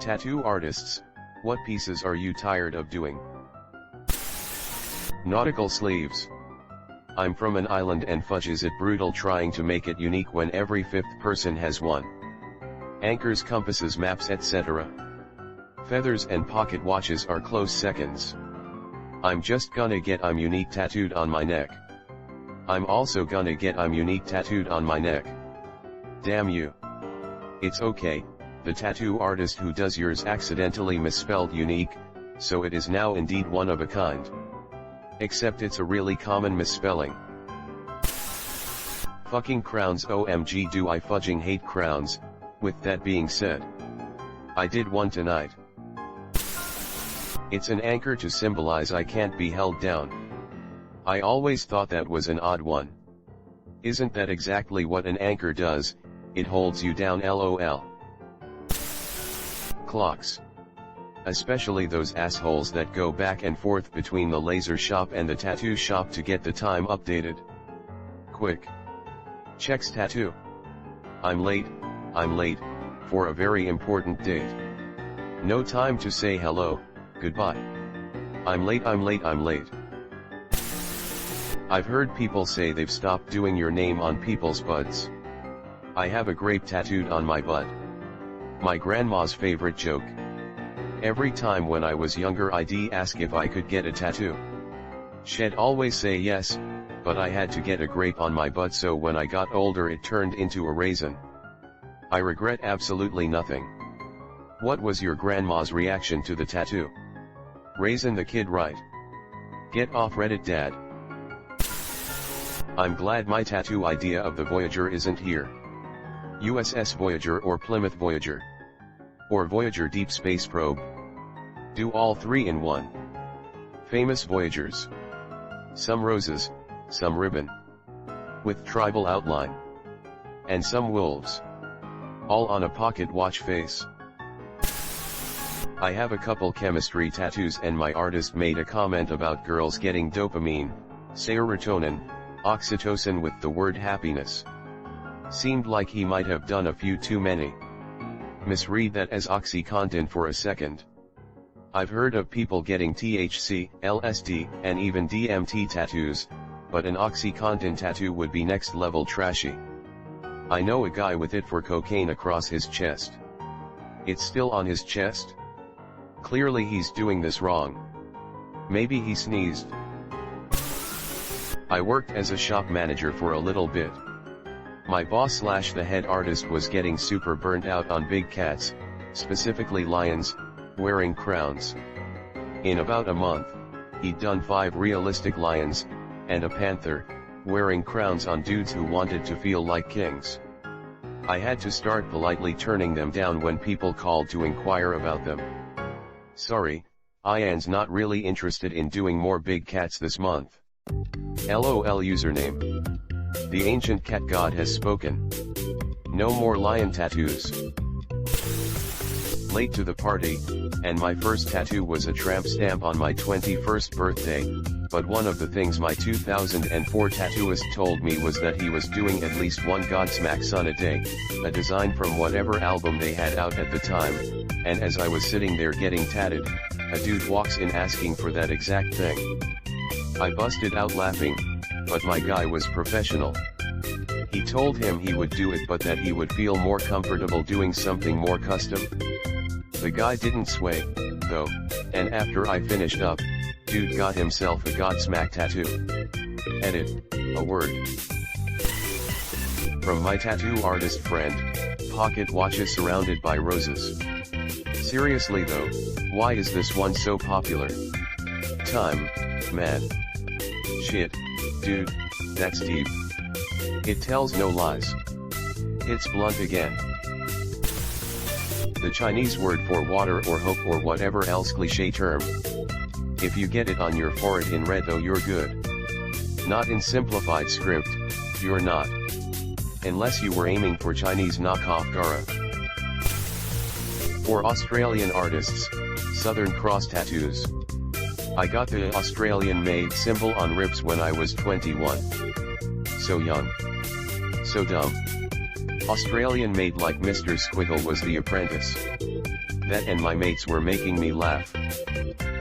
Tattoo artists, what pieces are you tired of doing? Nautical sleeves. I'm from an island and fudge is it brutal trying to make it unique when every fifth person has one. Anchors, compasses, maps, etc. Feathers and pocket watches are close seconds. I'm just gonna get I'm unique tattooed on my neck. I'm also gonna get I'm unique tattooed on my neck. Damn you. It's okay, the tattoo artist who does yours accidentally misspelled unique, so it is now indeed one of a kind. Except it's a really common misspelling. Fucking crowns, OMG do I fudging hate crowns. With that being said, I did one tonight. It's an anchor to symbolize I can't be held down. I always thought that was an odd one. Isn't that exactly what an anchor does? It holds you down, lol. Clocks. Especially those assholes that go back and forth between the laser shop and the tattoo shop to get the time updated. Quick. Checks tattoo. I'm late, for a very important date. No time to say hello, goodbye. I'm late. I've heard people say they've stopped doing your name on people's butts. I have a grape tattooed on my butt. My grandma's favorite joke. Every time when I was younger I'd ask if I could get a tattoo. She'd always say yes, but I had to get a grape on my butt, so when I got older it turned into a raisin. I regret absolutely nothing. What was your grandma's reaction to the tattoo? Raisin the kid, right? Get off Reddit, dad. I'm glad my tattoo idea of the Voyager isn't here. USS Voyager or Plymouth Voyager. Or Voyager Deep Space Probe. Do all three in one. Famous Voyagers. Some roses, some ribbon. With tribal outline. And some wolves. All on a pocket watch face. I have a couple chemistry tattoos and my artist made a comment about girls getting dopamine, serotonin, oxytocin with the word happiness. Seemed like he might have done a few too many. Misread that as OxyContin for a second. I've heard of people getting THC, LSD, and even DMT tattoos, but an OxyContin tattoo would be next level trashy. I know a guy with it for cocaine across his chest. It's still on his chest? Clearly he's doing this wrong. Maybe he sneezed. I worked as a shop manager for a little bit. My boss / the head artist was getting super burnt out on big cats, specifically lions, wearing crowns. In about a month, he'd done 5 realistic lions, and a panther, wearing crowns on dudes who wanted to feel like kings. I had to start politely turning them down when people called to inquire about them. Sorry, Ian's not really interested in doing more big cats this month. LOL username. The ancient cat god has spoken. No more lion tattoos. Late to the party, and my first tattoo was a tramp stamp on my 21st birthday, but one of the things my 2004 tattooist told me was that he was doing at least one Godsmack son a day, a design from whatever album they had out at the time, and as I was sitting there getting tatted, a dude walks in asking for that exact thing. I busted out laughing, but my guy was professional. He told him he would do it but that he would feel more comfortable doing something more custom. The guy didn't sway, though, and after I finished up, dude got himself a Godsmack tattoo. Edit, a word. From my tattoo artist friend, pocket watches surrounded by roses. Seriously though, why is this one so popular? Time, man. Shit, dude, that's deep. It tells no lies. It's blunt again. The Chinese word for water or hope or whatever else cliché term. If you get it on your forehead in red though you're good. Not in simplified script, you're not. Unless you were aiming for Chinese knockoff Gara. For Australian artists, Southern Cross tattoos. I got the Australian-made symbol on ribs when I was 21. So young. So dumb. Australian-made like Mr. Squiggle was The Apprentice. That and my mates were making me laugh.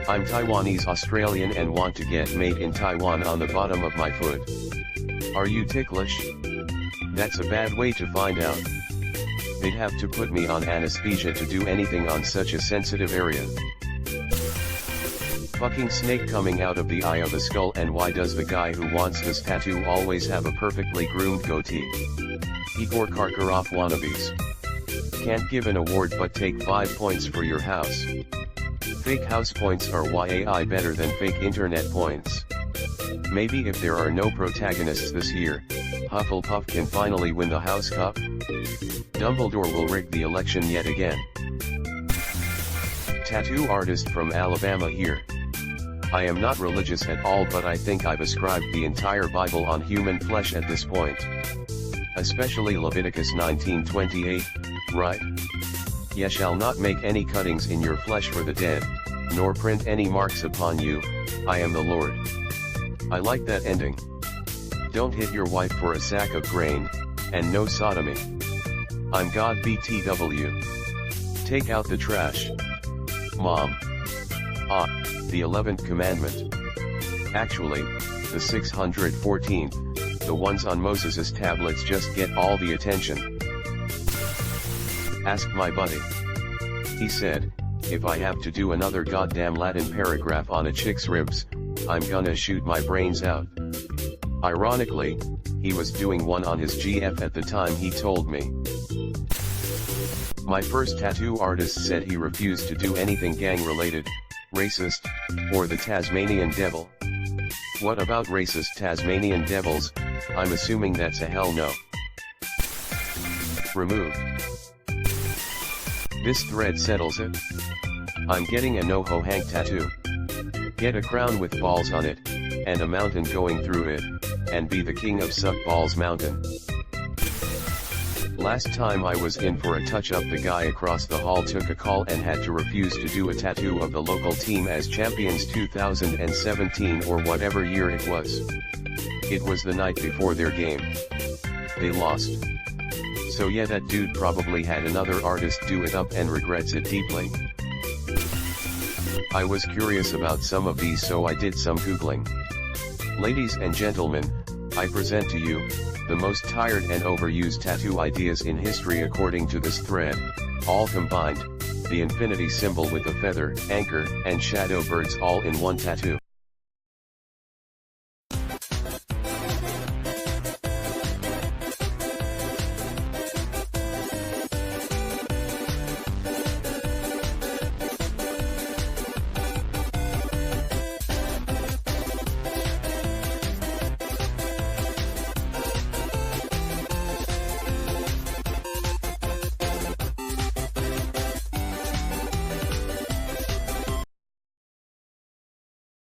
I'm Taiwanese Australian and want to get made in Taiwan on the bottom of my foot. Are you ticklish? That's a bad way to find out. They'd have to put me on anesthesia to do anything on such a sensitive area. Fucking snake coming out of the eye of the skull, and why does the guy who wants this tattoo always have a perfectly groomed goatee? Igor Karkaroff wannabes. Can't give an award but take 5 points for your house. Fake house points are YAI better than fake internet points. Maybe if there are no protagonists this year, Hufflepuff can finally win the House Cup? Dumbledore will rig the election yet again. Tattoo artist from Alabama here. I am not religious at all, but I think I've ascribed the entire Bible on human flesh at this point. Especially Leviticus 19:28, right? Ye shall not make any cuttings in your flesh for the dead, nor print any marks upon you, I am the Lord. I like that ending. Don't hit your wife for a sack of grain, and no sodomy. I'm God BTW. Take out the trash. Mom. The 11th commandment. Actually, the 614th, the ones on Moses' tablets just get all the attention. Ask my buddy. He said, if I have to do another goddamn Latin paragraph on a chick's ribs, I'm gonna shoot my brains out. Ironically, he was doing one on his GF at the time he told me. My first tattoo artist said he refused to do anything gang-related, racist, or the Tasmanian devil. What about racist Tasmanian devils? I'm assuming that's a hell no. Removed. This thread settles it. I'm getting a NoHo Hank tattoo. Get a crown with balls on it, and a mountain going through it, and be the king of Suck Balls Mountain. Last time I was in for a touch-up, the guy across the hall took a call and had to refuse to do a tattoo of the local team as champions 2017 or whatever year it was. It was the night before their game. They lost. So yeah, that dude probably had another artist do it up and regrets it deeply. I was curious about some of these, so I did some Googling. Ladies and gentlemen, I present to you, the most tired and overused tattoo ideas in history according to this thread, all combined, the infinity symbol with a feather, anchor, and shadow birds all in one tattoo.